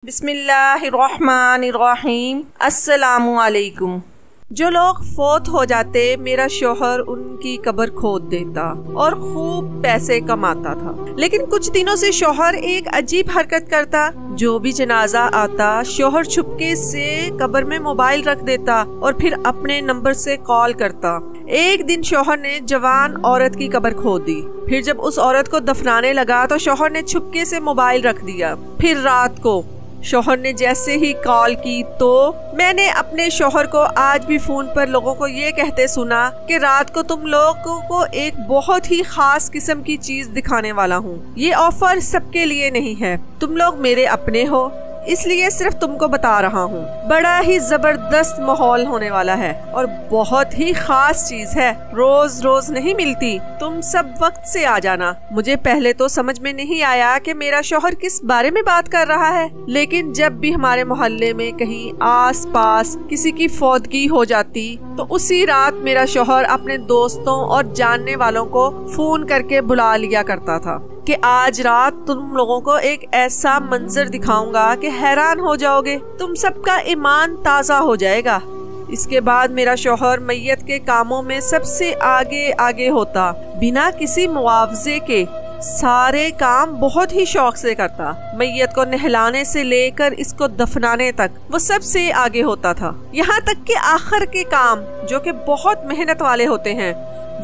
بسم اللہ الرحمن الرحیم۔ السلام علیکم۔ جو لوگ فوت ہو جاتے میرا شوہر ان کی قبر کھود دیتا اور خوب پیسے کماتا تھا، لیکن کچھ دنوں سے شوہر ایک عجیب حرکت کرتا۔ جو بھی جنازہ آتا شوہر چھپکے سے قبر میں موبائل رکھ دیتا اور پھر اپنے نمبر سے کال کرتا۔ ایک دن شوہر نے جوان عورت کی قبر کھود دی، پھر جب اس عورت کو دفنانے لگا تو شوہر نے چھپکے سے موبائل رکھ دیا۔ پھر رات کو شوہر نے جیسے ہی کال کی تو میں نے اپنے شوہر کو آج بھی فون پر لوگوں کو یہ کہتے سنا کہ رات کو تم لوگوں کو ایک بہت ہی خاص قسم کی چیز دکھانے والا ہوں۔ یہ آفر سب کے لیے نہیں ہے، تم لوگ میرے اپنے ہو اس لیے صرف تم کو بتا رہا ہوں۔ بڑا ہی زبردست ماحول ہونے والا ہے اور بہت ہی خاص چیز ہے، روز روز نہیں ملتی، تم سب وقت سے آ جانا۔ مجھے پہلے تو سمجھ میں نہیں آیا کہ میرا شوہر کس بارے میں بات کر رہا ہے، لیکن جب بھی ہمارے محلے میں کہیں آس پاس کسی کی فوتگی ہو جاتی تو اسی رات میرا شوہر اپنے دوستوں اور جاننے والوں کو فون کر کے بلا لیا کرتا تھا کہ آج رات تم لوگوں کو ایک ایسا منظر دکھاؤں گا کہ حیران ہو جاؤ گے، تم سب کا ایمان تازہ ہو جائے گا۔ اس کے بعد میرا شوہر میت کے کاموں میں سب سے آگے ہوتا، بنا کسی معاوضے کے سارے کام بہت ہی شوق سے کرتا۔ میت کو نہلانے سے لے کر اس کو دفنانے تک وہ سب سے آگے ہوتا تھا، یہاں تک کہ آخر کے کام جو کہ بہت محنت والے ہوتے ہیں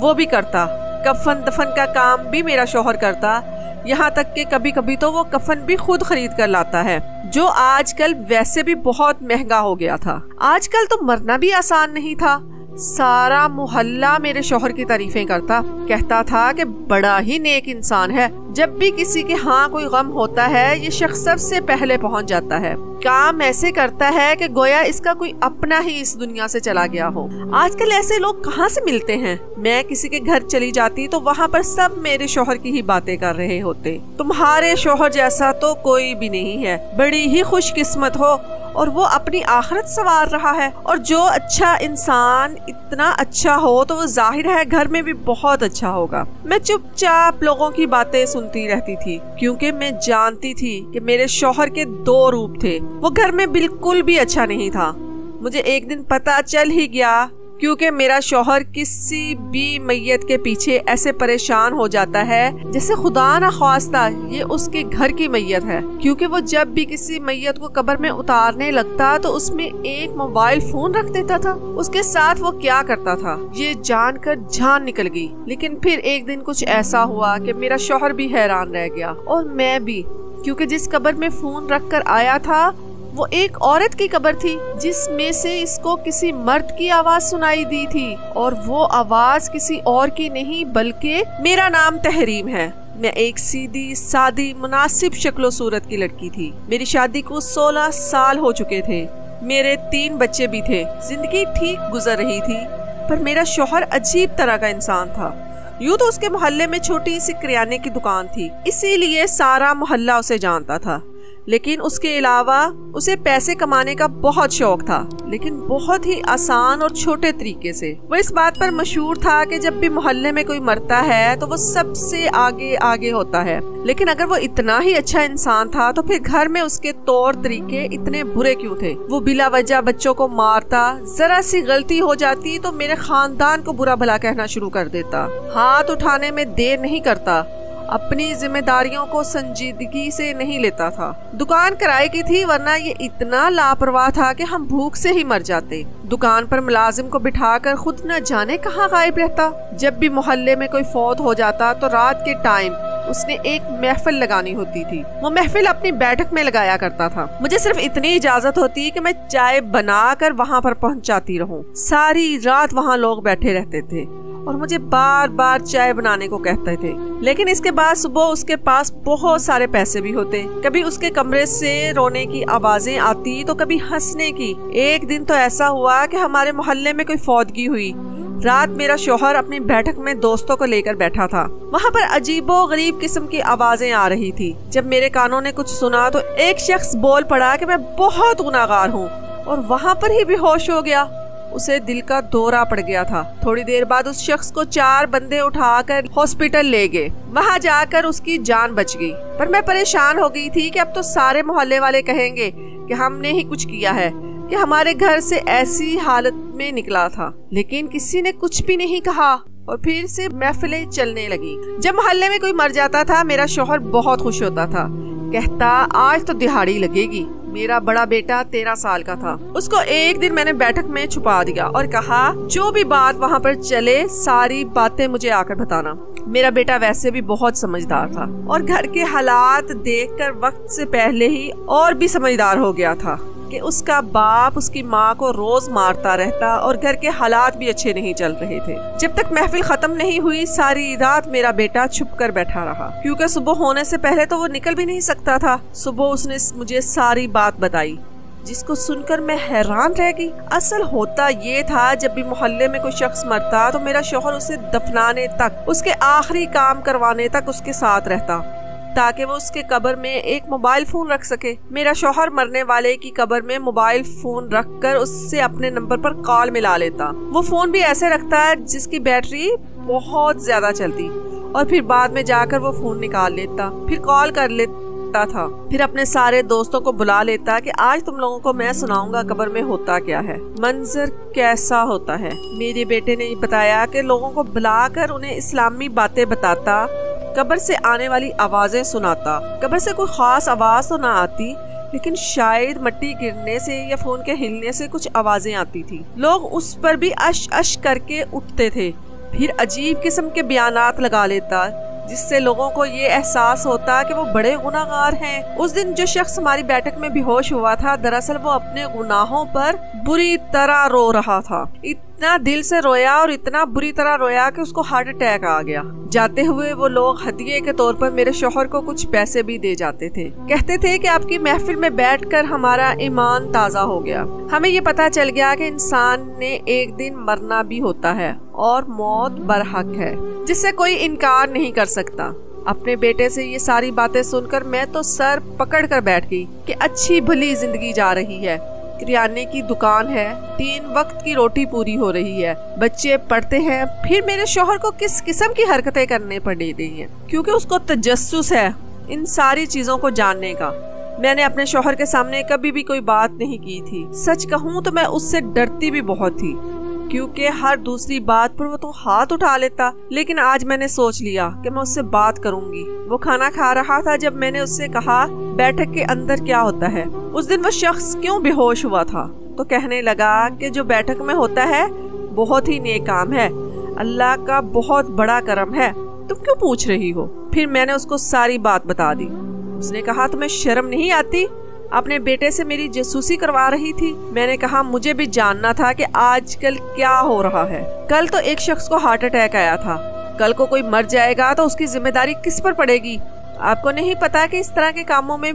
وہ بھی کرتا۔ کفن دفن کا کام بھی میرا شوہر کرتا، یہاں تک کہ کبھی کبھی تو وہ کفن بھی خود خرید کر لاتا ہے، جو آج کل ویسے بھی بہت مہنگا ہو گیا تھا۔ آج کل تو مرنا بھی آسان نہیں تھا۔ سارا محلہ میرے شوہر کی تعریفیں کرتا، کہتا تھا کہ بڑا ہی نیک انسان ہے، جب بھی کسی کے ہاں کوئی غم ہوتا ہے یہ شخص سب سے پہلے پہنچ جاتا ہے، کام ایسے کرتا ہے کہ گویا اس کا کوئی اپنا ہی اس دنیا سے چلا گیا ہو۔ آج کل ایسے لوگ کہاں سے ملتے ہیں؟ میں کسی کے گھر چلی جاتی تو وہاں پر سب میرے شوہر کی ہی باتیں کر رہے ہوتے، تمہارے شوہر جیسا تو کوئی بھی نہیں ہے، بڑی ہی خوش قسمت ہو اور وہ اپنی آخرت سنوار رہا ہے، اور جو اچھا انسان اتنا اچھا ہو تو وہ ظاہر ہے گھر میں بھی بہت اچھا ہوگا۔ میں چپ چاپ لوگوں کی باتیں سنتی رہتی تھی، کیونکہ میں جانتی تھی کہ میرے شوہر کے دو روپ تھے، وہ گھر میں بالکل بھی اچھا نہیں تھا۔ مجھے ایک دن پتہ چل ہی گیا، کیونکہ میرا شوہر کسی بھی میت کے پیچھے ایسے پریشان ہو جاتا ہے جیسے خدا نہ خواستہ یہ اس کے گھر کی میت ہے، کیونکہ وہ جب بھی کسی میت کو قبر میں اتارنے لگتا تو اس میں ایک موبائل فون رکھ دیتا تھا۔ اس کے ساتھ وہ کیا کرتا تھا یہ جان کر جان نکل گئی، لیکن پھر ایک دن کچھ ایسا ہوا کہ میرا شوہر بھی حیران رہ گیا اور میں بھی، کیونکہ جس قبر میں فون رکھ کر آیا تھا وہ ایک عورت کی قبر تھی، جس میں سے اس کو کسی مرد کی آواز سنائی دی تھی، اور وہ آواز کسی اور کی نہیں بلکہ میرا نام تحریم ہے۔ میں ایک سیدھی سادی مناسب شکل و صورت کی لڑکی تھی، میری شادی کو 16 سال ہو چکے تھے، میرے 3 بچے بھی تھے، زندگی ٹھیک گزر رہی تھی، پر میرا شوہر عجیب طرح کا انسان تھا۔ یوں تو اس کے محلے میں چھوٹی سی کریانے کی دکان تھی، اسی لیے سارا محلہ اسے جانتا تھا، لیکن اس کے علاوہ اسے پیسے کمانے کا بہت شوق تھا، لیکن بہت ہی آسان اور چھوٹے طریقے سے۔ وہ اس بات پر مشہور تھا کہ جب بھی محلے میں کوئی مرتا ہے تو وہ سب سے آگے ہوتا ہے، لیکن اگر وہ اتنا ہی اچھا انسان تھا تو پھر گھر میں اس کے طور طریقے اتنے برے کیوں تھے؟ وہ بلا وجہ بچوں کو مارتا، ذرا سی غلطی ہو جاتی تو میرے خاندان کو برا بھلا کہنا شروع کر دیتا، ہاتھ اٹھانے میں دیر نہیں کرتا، اپنی ذمہ داریوں کو سنجیدگی سے نہیں لیتا تھا۔ دکان کرائے کی تھی، ورنہ یہ اتنا لاپرواہ تھا کہ ہم بھوک سے ہی مر جاتے۔ دکان پر ملازم کو بٹھا کر خود نہ جانے کہاں غائب رہتا۔ جب بھی محلے میں کوئی فوت ہو جاتا تو رات کے ٹائم اس نے ایک محفل لگانی ہوتی تھی، وہ محفل اپنی بیٹھک میں لگایا کرتا تھا۔ مجھے صرف اتنی اجازت ہوتی کہ میں چائے بنا کر وہاں پر پہنچاتی رہوں، ساری رات وہاں لوگ بیٹھے رہتے تھے اور مجھے بار بار چائے بنانے کو کہتے تھے، لیکن اس کے بعد صبح اس کے پاس بہت سارے پیسے بھی ہوتے، کبھی اس کے کمرے سے رونے کی آوازیں آتی تو کبھی ہنسنے کی۔ ایک دن تو ایسا ہوا کہ ہمارے محلے میں کوئی فوتگی ہوئی، رات میرا شوہر اپنی بیٹھک میں دوستوں کو لے کر بیٹھا تھا، وہاں پر عجیب و غریب قسم کی آوازیں آ رہی تھی۔ جب میرے کانوں نے کچھ سنا تو ایک شخص بول پڑا کہ میں بہت گناہگار ہوں، اور وہاں پر ہی بے ہوش ہو گیا۔ उसे दिल का दौरा पड़ गया था। थोड़ी देर बाद उस शख्स को 4 बंदे उठाकर हॉस्पिटल ले गए। वहां जाकर उसकी जान बच गई। पर मैं परेशान हो गई थी कि अब तो सारे मोहल्ले वाले कहेंगे कि हमने ही कुछ किया है, कि हमारे घर से ऐसी हालत में निकला था। लेकिन किसी ने कुछ भी नहीं कहा और फिर से महफिलें चलने लगी। जब मोहल्ले में कोई मर जाता था मेरा शौहर बहुत खुश होता था, कहता आज तो दिहाड़ी लगेगी। मेरा बड़ा बेटा 13 साल का था। उसको एक दिन मैंने बैठक में छुपा दिया और कहा जो भी बात वहाँ पर चले सारी बातें मुझे आकर बताना। मेरा बेटा वैसे भी बहुत समझदार था और घर के हालात देखकर वक्त से पहले ही और भी समझदार हो गया था कि उसका बाप उसकी माँ को रोज मारता रहता और घर के हालात भी अच्छे नहीं चल रहे थे। जब तक महफिल खत्म नहीं हुई सारी रात मेरा बेटा छुप कर बैठा रहा, क्योंकि सुबह होने से पहले तो वो निकल भी नहीं सकता था। सुबह उसने मुझे सारी बात बताई, जिसको सुनकर मैं हैरान रह गई। असल होता ये था, जब भी मोहल्ले में कोई शख्स मरता तो मेरा शौहर उसे दफनाने तक, उसके आखिरी काम करवाने तक उसके साथ रहता, ताकि वो उसके कब्र में एक मोबाइल फोन रख सके। मेरा शौहर मरने वाले की कब्र में मोबाइल फोन रखकर उससे अपने नंबर पर कॉल मिला लेता। वो फोन भी ऐसे रखता है जिसकी बैटरी बहुत ज्यादा चलती, और फिर बाद में जाकर वो फोन निकाल लेता, फिर कॉल कर लेता था, फिर अपने सारे दोस्तों को बुला लेता कि आज तुम लोगों को मैं सुनाऊंगा कब्र में होता क्या है, मंजर कैसा होता है। मेरे बेटे ने बताया कि लोगों को बुलाकर उन्हें इस्लामी बातें बताता, कब्र से आने वाली आवाजें सुनाता। कब्र से कोई खास आवाज तो ना आती, लेकिन शायद मिट्टी गिरने से या फोन के हिलने से कुछ आवाजें आती थी। लोग उस पर भी अश अश करके उठते थे। फिर अजीब किस्म के बयानात लगा लेता, जिससे लोगों को ये एहसास होता कि वो बड़े गुनाहगार हैं। उस दिन जो शख्स हमारी बैठक में बेहोश हुआ था, दरअसल वो अपने गुनाहों पर बुरी तरह रो रहा था। इतना दिल से रोया और इतना बुरी तरह रोया कि उसको हार्ट अटैक आ गया। जाते हुए वो लोग हदिये के तौर पर मेरे शौहर को कुछ पैसे भी दे जाते थे। कहते थे कि आपकी महफिल में बैठकर हमारा ईमान ताज़ा हो गया। हमें ये पता चल गया कि इंसान ने एक दिन मरना भी होता है और मौत बरहक है, जिससे कोई इनकार नहीं कर सकता। अपने बेटे से ये सारी बातें सुनकर मैं तो सर पकड़ कर बैठ गई कि अच्छी भली जिंदगी जा रही है। किराने की दुकान है, 3 वक्त की रोटी पूरी हो रही है, बच्चे पढ़ते हैं। फिर मेरे शौहर को किस किस्म की हरकतें करने पड़ रही हैं, क्योंकि उसको तजस्सुस है इन सारी चीजों को जानने का। मैंने अपने शौहर के सामने कभी भी कोई बात नहीं की थी। सच कहूँ तो मैं उससे डरती भी बहुत थी, क्योंकि हर दूसरी बात पर वो तो हाथ उठा लेता। लेकिन आज मैंने सोच लिया कि मैं उससे बात करूंगी। वो खाना खा रहा था जब मैंने उससे कहा बैठक के अंदर क्या होता है। उस दिन वो शख्स क्यों बेहोश हुआ था, तो कहने लगा कि जो बैठक में होता है बहुत ही नेक काम है, अल्लाह का बहुत बड़ा करम है, तुम क्यों पूछ रही हो। फिर मैंने उसको सारी बात बता दी। उसने कहा तुम्हें शर्म नहीं आती, अपने बेटे से मेरी जासूसी करवा रही थी। मैंने कहा मुझे भी जानना था कि आजकल क्या हो रहा है। कल तो एक शख्स को हार्ट अटैक आया था, कल को कोई मर जाएगा तो उसकी जिम्मेदारी किस पर पड़ेगी। आपको नहीं पता कि इस तरह के कामों में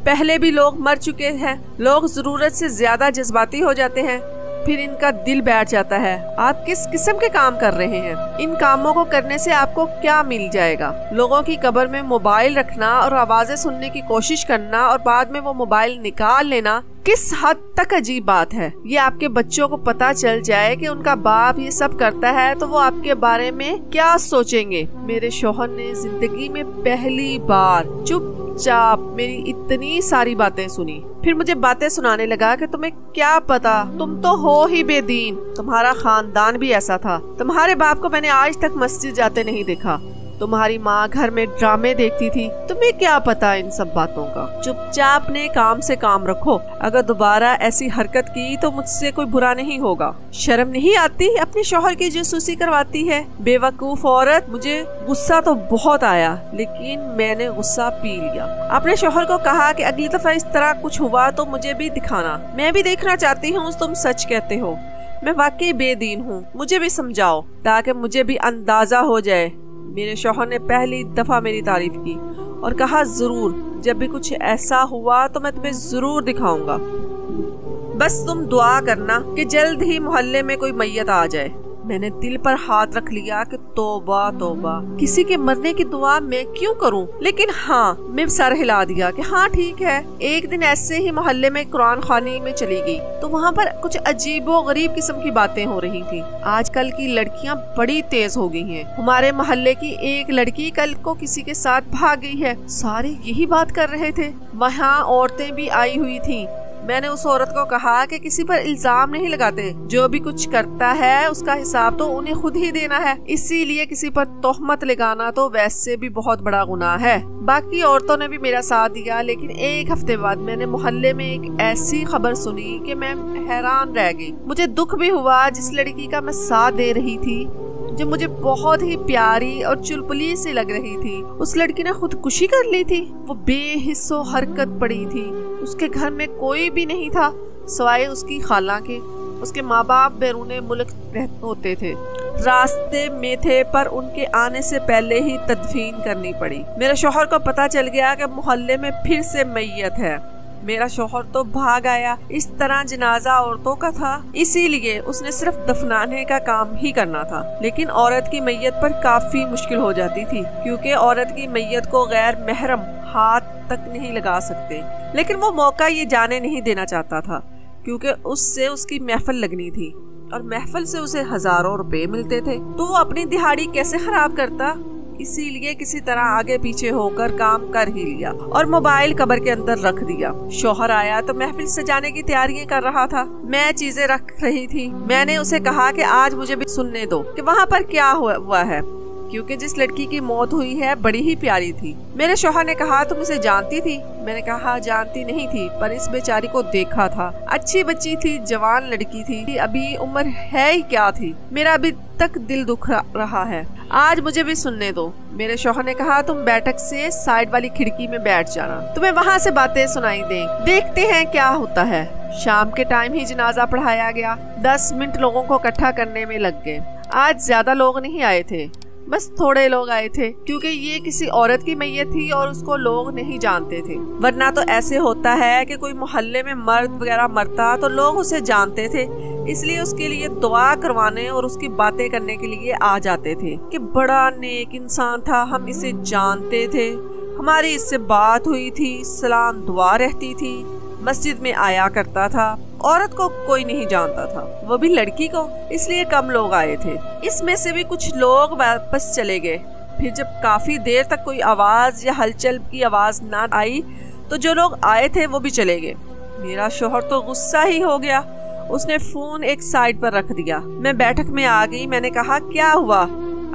पहले भी लोग मर चुके हैं। लोग जरूरत से ज्यादा जज्बाती हो जाते हैं, फिर इनका दिल बैठ जाता है। आप किस किस्म के काम कर रहे हैं? इन कामों को करने से आपको क्या मिल जाएगा? लोगों की कब्र में मोबाइल रखना और आवाजें सुनने की कोशिश करना और बाद में वो मोबाइल निकाल लेना किस हद तक अजीब बात है। ये आपके बच्चों को पता चल जाए कि उनका बाप ये सब करता है तो वो आपके बारे में क्या सोचेंगे। मेरे शौहर ने जिंदगी में पहली बार चुपचाप मेरी इतनी सारी बातें सुनी। फिर मुझे बातें सुनाने लगा कि तुम्हें क्या पता, तुम तो हो ही बेदीन, तुम्हारा खानदान भी ऐसा था। तुम्हारे बाप को मैंने आज तक मस्जिद जाते नहीं देखा, तुम्हारी माँ घर में ड्रामे देखती थी, तुम्हें क्या पता इन सब बातों का। चुपचाप ने काम से काम रखो, अगर दोबारा ऐसी हरकत की तो मुझसे कोई बुरा नहीं होगा। शर्म नहीं आती, अपने शौहर की जासूसी करवाती है, बेवकूफ औरत। मुझे गुस्सा तो बहुत आया, लेकिन मैंने गुस्सा पी लिया। अपने शौहर को कहा कि अगली दफा इस तरह कुछ हुआ तो मुझे भी दिखाना, मैं भी देखना चाहती हूँ तुम सच कहते हो। मैं वाकई बेदीन हूँ, मुझे भी समझाओ ताकि मुझे भी अंदाजा हो जाए। मेरे शौहर ने पहली दफा मेरी तारीफ की और कहा जरूर, जब भी कुछ ऐसा हुआ तो मैं तुम्हें जरूर दिखाऊंगा। बस तुम दुआ करना कि जल्द ही मोहल्ले में कोई मैयत आ जाए। میں نے دل پر ہاتھ رکھ لیا کہ توبہ توبہ، کسی کے مرنے کی دعا میں کیوں کروں؟ لیکن ہاں، میں سر ہلا دیا کہ ہاں ٹھیک ہے۔ ایک دن ایسے ہی محلے میں قرآن خوانی میں چلی گئی تو وہاں پر کچھ عجیب و غریب قسم کی باتیں ہو رہی تھی۔ آج کل کی لڑکیاں بڑی تیز ہو گئی ہیں۔ ہمارے محلے کی ایک لڑکی کل کو کسی کے ساتھ بھاگ گئی ہے، سارے یہی بات کر رہے تھے۔ وہاں عورتیں بھی آئی ہوئی تھیں۔ میں نے اس عورت کو کہا کہ کسی پر الزام نہیں لگاتے، جو بھی کچھ کرتا ہے اس کا حساب تو انہیں خود ہی دینا ہے، اسی لیے کسی پر تہمت لگانا تو ویسے بھی بہت بڑا گناہ ہے۔ باقی عورتوں نے بھی میرا ساتھ دیا، لیکن ایک ہفتے بعد میں نے محلے میں ایک ایسی خبر سنی کہ میں حیران رہ گئی۔ مجھے دکھ بھی ہوا، جس لڑکی کا میں ساتھ دے رہی تھی، جو مجھے بہت ہی پیاری اور چلپلی سی لگ رہی تھی، اس لڑکی نے خودکشی کر لی تھی۔ وہ بے حس و حرکت پڑی تھی۔ اس کے گھر میں کوئی بھی نہیں تھا سوائے اس کی خالہ کے۔ اس کے ماں باپ بیرون ملک ہوتے تھے، راستے میں تھے، پر ان کے آنے سے پہلے ہی تدفین کرنی پڑی۔ میرے شوہر کو پتا چل گیا کہ محلے میں پھر سے میت ہے۔ میرا شوہر تو بھاگ آیا۔ اس طرح جنازہ عورتوں کا تھا، اسی لیے اس نے صرف دفنانے کا کام ہی کرنا تھا۔ لیکن عورت کی میت پر کافی مشکل ہو جاتی تھی، کیونکہ عورت کی میت کو غیر محرم ہاتھ تک نہیں لگا سکتے۔ لیکن وہ موقع یہ جانے نہیں دینا چاہتا تھا، کیونکہ اس سے اس کی محفل لگنی تھی اور محفل سے اسے ہزاروں روپے ملتے تھے، تو وہ اپنی دہاڑی کیسے خراب کرتا؟ اسی لیے کسی طرح آگے پیچھے ہو کر کام کر ہی لیا اور موبائل قبر کے اندر رکھ دیا۔ شوہر آیا تو محفل سجانے کی تیاریاں کر رہا تھا، میں چیزیں رکھ رہی تھی۔ میں نے اسے کہا کہ آج مجھے بھی سننے دو کہ وہاں پر کیا ہوا ہے، کیونکہ جس لڑکی کی موت ہوئی ہے بڑی ہی پیاری تھی۔ میرے شوہر نے کہا تم اسے جانتی تھی؟ میں نے کہا جانتی نہیں تھی، پر اس بیچاری کو دیکھا تھا، اچھی بچی تھی، جوان لڑکی تھی، ابھی عمر ہے ہی کیا تھی۔ میرا ابھی تک دل دکھ رہا ہے، آج مجھے بھی سننے دو۔ میرے شوہر نے کہا تم بیٹھک سے سائیڈ والی کھڑکی میں بیٹھ جانا، تمہیں وہاں سے باتیں سنائی دیں، دیکھتے ہیں کیا ہوتا ہے۔ شام کے ٹائم ہی جنازہ پڑھایا گیا۔ 10 منٹ لوگوں کو اکٹھا کرنے میں لگ گئے۔ آج زیادہ لوگ نہیں آئے تھے، بس تھوڑے لوگ آئے تھے، کیونکہ یہ کسی عورت کی میت تھی اور اس کو لوگ نہیں جانتے تھے۔ ورنہ تو ایسے ہوتا ہے کہ کوئی محلے میں مرد وغیرہ مرتا تو لوگ اسے جانتے تھے، اس لیے اس کے لیے دعا کروانے اور اس کی باتیں کرنے کے لیے آ جاتے تھے کہ بڑا نیک انسان تھا، ہم اسے جانتے تھے، ہماری اس سے بات ہوئی تھی، سلام دعا رہتی تھی، مسجد میں آیا کرتا تھا۔ عورت کو کوئی نہیں جانتا تھا، وہ بھی لڑکی کو، اس لیے کم لوگ آئے تھے۔ اس میں سے بھی کچھ لوگ واپس چلے گئے۔ پھر جب کافی دیر تک کوئی آواز یا ہلچل کی آواز نہ آئی تو جو لوگ آئے تھے وہ بھی چلے گئے۔ میرا شوہر تو غصہ ہی ہو گیا، اس نے فون ایک سائڈ پر رکھ دیا۔ میں بیٹھک میں آ گئی۔ میں نے کہا کیا ہوا؟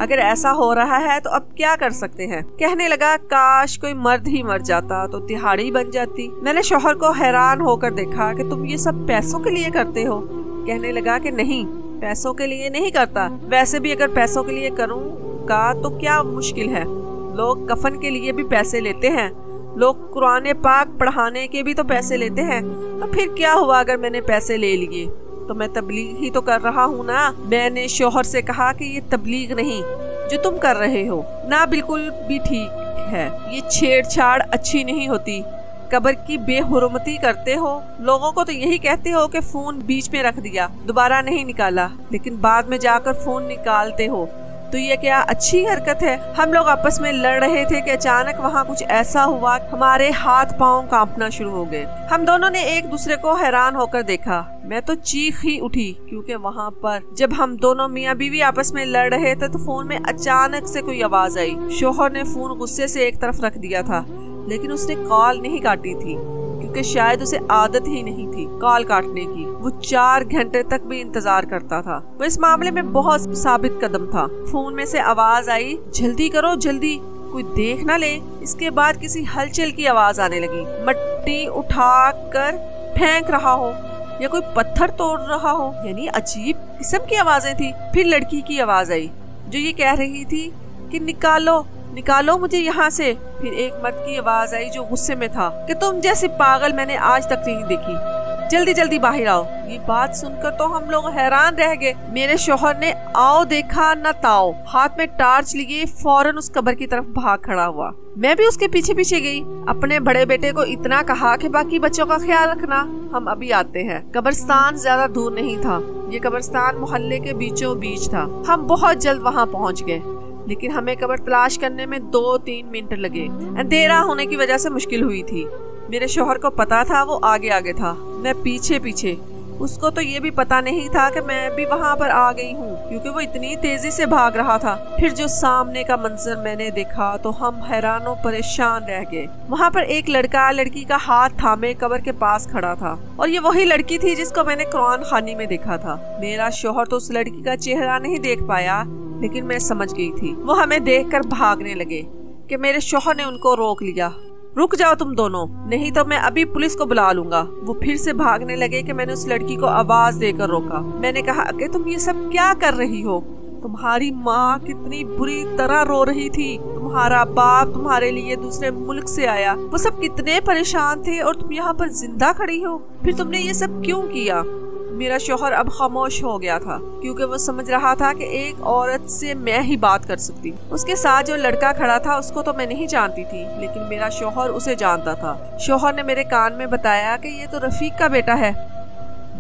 اگر ایسا ہو رہا ہے تو اب کیا کر سکتے ہیں؟ کہنے لگا کاش کوئی مرد ہی مر جاتا تو دہاڑی بن جاتی۔ میں نے شوہر کو حیران ہو کر دیکھا کہ تم یہ سب پیسوں کے لیے کرتے ہو؟ کہنے لگا کہ نہیں، پیسوں کے لیے نہیں کرتا، ویسے بھی اگر پیسوں کے لیے کروں گا تو کیا مشکل ہے، لوگ کفن کے لیے بھی پیسے لیتے ہیں، لوگ قرآن پاک پڑھانے کے بھی تو پیسے لیتے ہیں، تو پھر کیا ہوا اگر میں نے پیسے لے لیے؟ تو میں تبلیغ ہی تو کر رہا ہوں نا۔ میں نے شوہر سے کہا کہ یہ تبلیغ نہیں جو تم کر رہے ہو، نہ بالکل بھی ٹھیک ہے، یہ چھیڑ چھاڑ اچھی نہیں ہوتی، قبر کی بے حرمتی کرتے ہو۔ لوگوں کو تو یہی کہتے ہو کہ فون بیچ میں رکھ دیا، دوبارہ نہیں نکالا، لیکن بعد میں جا کر فون نکالتے ہو، تو یہ کیا اچھی حرکت ہے؟ ہم لوگ آپس میں لڑ رہے تھے کہ اچانک وہاں کچھ ایسا ہوا، ہمارے ہاتھ پاؤں کانپنا شروع ہو گئے۔ ہم دونوں نے ایک دوسرے کو حیران ہو کر دیکھا۔ میں تو چیخ ہی اٹھی، کیونکہ وہاں پر جب ہم دونوں میاں بیوی آپس میں لڑ رہے تھے تو فون میں اچانک سے کوئی آواز آئی۔ شوہر نے فون غصے سے ایک طرف رکھ دیا تھا، لیکن اس نے کال نہیں کاٹی تھی، کیونکہ شاید اسے عادت ہی نہیں تھی کال کاٹنے کی۔ وہ 4 گھنٹے تک بھی انتظار کرتا تھا۔ وہ اس معاملے میں بہت ثابت قدم تھا۔ فون میں سے آواز آئی، جلدی کرو جلدی، کوئی دیکھ نہ لے۔ اس کے بعد کسی ہلچل کی آواز آنے لگی، مٹی اٹھا کر پھینک رہا ہو یا کوئی پتھر توڑ رہا ہو، یعنی عجیب قسم کی آوازیں تھی۔ پھر لڑکی کی آواز آئی جو یہ کہہ رہی تھی کہ نکالو نکالو مجھے یہاں سے۔ پھر ایک مرد کی آواز آئی جو غصے میں تھا کہ تم جیسی پاگل میں نے آج تک نہیں دیکھی، जल्दी जल्दी बाहर आओ। ये बात सुनकर तो हम लोग हैरान रह गए। मेरे शौहर ने आओ देखा न ताओ, हाथ में टॉर्च लिए फौरन उस कब्र की तरफ भाग खड़ा हुआ। मैं भी उसके पीछे पीछे गई। अपने बड़े बेटे को इतना कहा कि बाकी बच्चों का ख्याल रखना, हम अभी आते हैं। कब्रिस्तान ज्यादा दूर नहीं था, ये कब्रिस्तान मोहल्ले के बीचों बीच था। हम बहुत जल्द वहाँ पहुँच गए, लेकिन हमें कब्र तलाश करने में 2-3 मिनट लगे। अंधेरा होने की वजह से मुश्किल हुई थी। मेरे शौहर को पता था, वो आगे आगे था, मैं पीछे पीछे। उसको तो ये भी पता नहीं था कि मैं भी वहाँ पर आ गई हूँ, क्योंकि वो इतनी तेजी से भाग रहा था। फिर जो सामने का मंजर मैंने देखा तो हम हैरानों परेशान रह गए। वहाँ पर एक लड़का लड़की का हाथ थामे कब्र के पास खड़ा था, और ये वही लड़की थी जिसको मैंने कुरान खानी में देखा था। मेरा शौहर तो उस लड़की का चेहरा नहीं देख पाया, लेकिन मैं समझ गई थी। वो हमें देखकर भागने लगे कि मेरे शौहर ने उनको रोक लिया। रुक जाओ तुम दोनों, नहीं तो मैं अभी पुलिस को बुला लूंगा। वो फिर से भागने लगे कि मैंने उस लड़की को आवाज देकर रोका। मैंने कहा कि तुम ये सब क्या कर रही हो? तुम्हारी माँ कितनी बुरी तरह रो रही थी, तुम्हारा बाप तुम्हारे लिए दूसरे मुल्क से आया, वो सब कितने परेशान थे, और तुम यहाँ पर जिंदा खड़ी हो। फिर तुमने ये सब क्यों किया? मेरा शौहर अब खामोश हो गया था, क्योंकि वो समझ रहा था कि एक औरत से मैं ही बात कर सकती। उसके साथ जो लड़का खड़ा था उसको तो मैं नहीं जानती थी, लेकिन मेरा शौहर उसे जानता था। शौहर ने मेरे कान में बताया कि ये तो रफीक का बेटा है,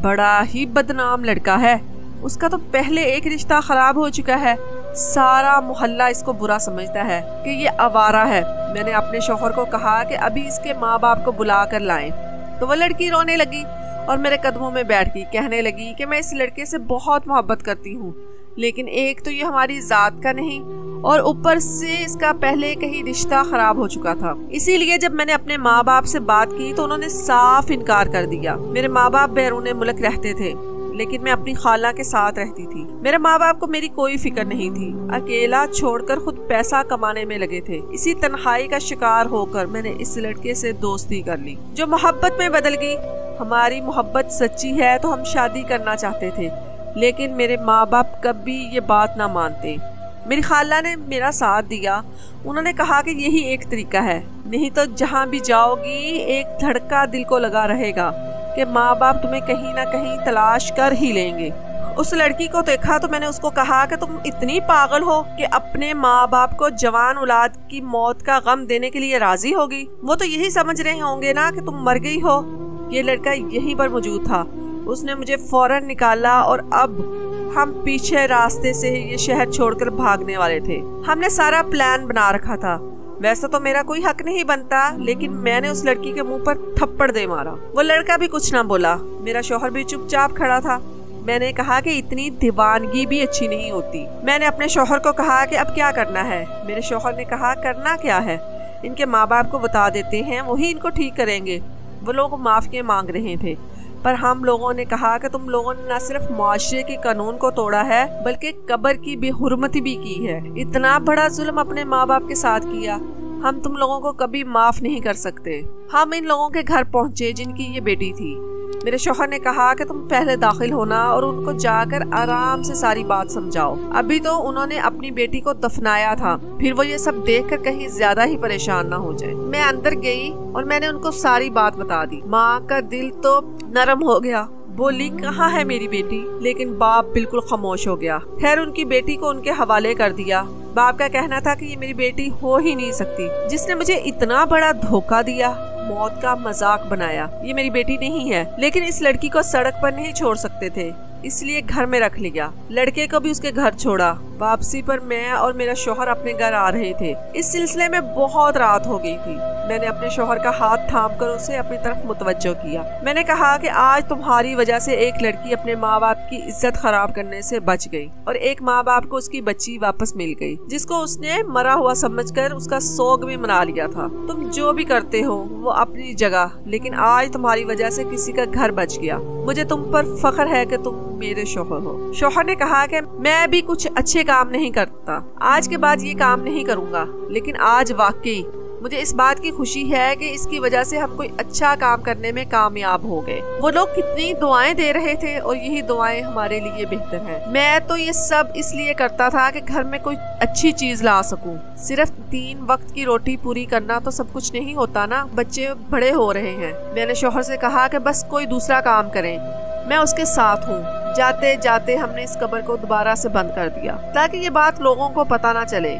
बड़ा ही बदनाम लड़का है, उसका तो पहले एक रिश्ता खराब हो चुका है, सारा मोहल्ला इसको बुरा समझता है कि ये आवारा है। मैंने अपने शौहर को कहा कि अभी इसके माँ बाप को बुला कर लाएं, तो वो लड़की रोने लगी और मेरे कदमों में बैठ गई। कहने लगी कि मैं इस लड़के से बहुत मोहब्बत करती हूँ, लेकिन एक तो ये हमारी जात का नहीं, और ऊपर से इसका पहले कहीं रिश्ता खराब हो चुका था। इसीलिए जब मैंने अपने माँ बाप से बात की तो उन्होंने साफ इनकार कर दिया। मेरे माँ बाप बैरून मुल्क रहते थे, लेकिन मैं अपनी खाला के साथ रहती थी। मेरे माँ बाप को मेरी कोई फिक्र नहीं थी, अकेला छोड़कर खुद पैसा कमाने में लगे थे। इसी तन्हाई का शिकार होकर मैंने इस लड़के से दोस्ती कर ली, जो मोहब्बत में बदल गई। हमारी मोहब्बत सच्ची है तो हम शादी करना चाहते थे, लेकिन मेरे माँ बाप कभी ये बात ना मानते। मेरी खाला ने मेरा साथ दिया। उन्होंने कहा कि यही एक तरीका है, नहीं तो जहाँ भी जाओगी एक धड़का दिल को लगा रहेगा कि माँ बाप तुम्हें कहीं ना कहीं तलाश कर ही लेंगे। उस लड़की को देखा तो मैंने उसको कहा कि तुम इतनी पागल हो कि अपने माँ बाप को जवान औलाद की मौत का गम देने के लिए राजी होगी। वो तो यही समझ रहे होंगे ना कि तुम मर गई हो। ये लड़का यहीं पर मौजूद था, उसने मुझे फौरन निकाला और अब हम पीछे रास्ते से ये शहर छोड़कर भागने वाले थे। हमने सारा प्लान बना रखा था। वैसे तो मेरा कोई हक नहीं बनता, लेकिन मैंने उस लड़की के मुंह पर थप्पड़ दे मारा। वो लड़का भी कुछ ना बोला, मेरा शौहर भी चुपचाप खड़ा था। मैंने कहा कि इतनी दीवानगी भी अच्छी नहीं होती। मैंने अपने शौहर को कहा कि अब क्या करना है। मेरे शौहर ने कहा करना क्या है, इनके माँ बाप को बता देते हैं, वही इनको ठीक करेंगे। वो लोग माफी मांग रहे थे, पर हम लोगों ने कहा कि तुम लोगों ने न सिर्फ मुआशरे के कानून को तोड़ा है, बल्कि कब्र की बेहुरमती भी की है। इतना बड़ा जुल्म अपने माँ बाप के साथ किया, हम तुम लोगों को कभी माफ नहीं कर सकते। हम इन लोगों के घर पहुँचे जिनकी ये बेटी थी। मेरे शौहर ने कहा कि तुम पहले दाखिल होना और उनको जाकर आराम से सारी बात समझाओ। अभी तो उन्होंने अपनी बेटी को दफनाया था, फिर वो ये सब देखकर कहीं ज्यादा ही परेशान ना हो जाए। मैं अंदर गई और मैंने उनको सारी बात बता दी। माँ का दिल तो नरम हो गया, बोली कहाँ है मेरी बेटी, लेकिन बाप बिल्कुल खामोश हो गया। खैर उनकी बेटी को उनके हवाले कर दिया। बाप का कहना था कि ये मेरी बेटी हो ही नहीं सकती, जिसने मुझे इतना बड़ा धोखा दिया, मौत का मजाक बनाया। ये मेरी बेटी नहीं है, लेकिन इस लड़की को सड़क पर नहीं छोड़ सकते थे, इसलिए घर में रख लिया। लड़के को भी उसके घर छोड़ा। वापसी पर मैं और मेरा शौहर अपने घर आ रहे थे। इस सिलसिले में बहुत रात हो गई थी। मैंने अपने शौहर का हाथ थामकर उसे अपनी तरफ मुतवज्जो किया। मैंने कहा कि आज तुम्हारी वजह से एक लड़की अपने माँ बाप की इज्जत खराब करने से बच गई, और एक माँ बाप को उसकी बच्ची वापस मिल गई, जिसको उसने मरा हुआ समझकर उसका सोग भी मना लिया था। तुम जो भी करते हो वो अपनी जगह, लेकिन आज तुम्हारी वजह से किसी का घर बच गया। मुझे तुम पर फख्र है कि तुम मेरे शौहर हो। शौहर ने कहा कि मैं भी कुछ अच्छे काम नहीं करता, आज के बाद ये काम नहीं करूँगा, लेकिन आज वाकई مجھے اس بات کی خوشی ہے کہ اس کی وجہ سے ہم کوئی اچھا کام کرنے میں کامیاب ہو گئے۔ وہ لوگ کتنی دعائیں دے رہے تھے اور یہی دعائیں ہمارے لیے بہتر ہیں۔ میں تو یہ سب اس لیے کرتا تھا کہ گھر میں کوئی اچھی چیز لا سکوں۔ صرف 3 وقت کی روٹی پوری کرنا تو سب کچھ نہیں ہوتا نا، بچے بڑے ہو رہے ہیں۔ میں نے شوہر سے کہا کہ بس کوئی دوسرا کام کریں، میں اس کے ساتھ ہوں۔ جاتے جاتے ہم نے اس قبر کو دوبارہ سے بند کر دیا تاکہ یہ بات لوگوں کو پتہ نہ چلے۔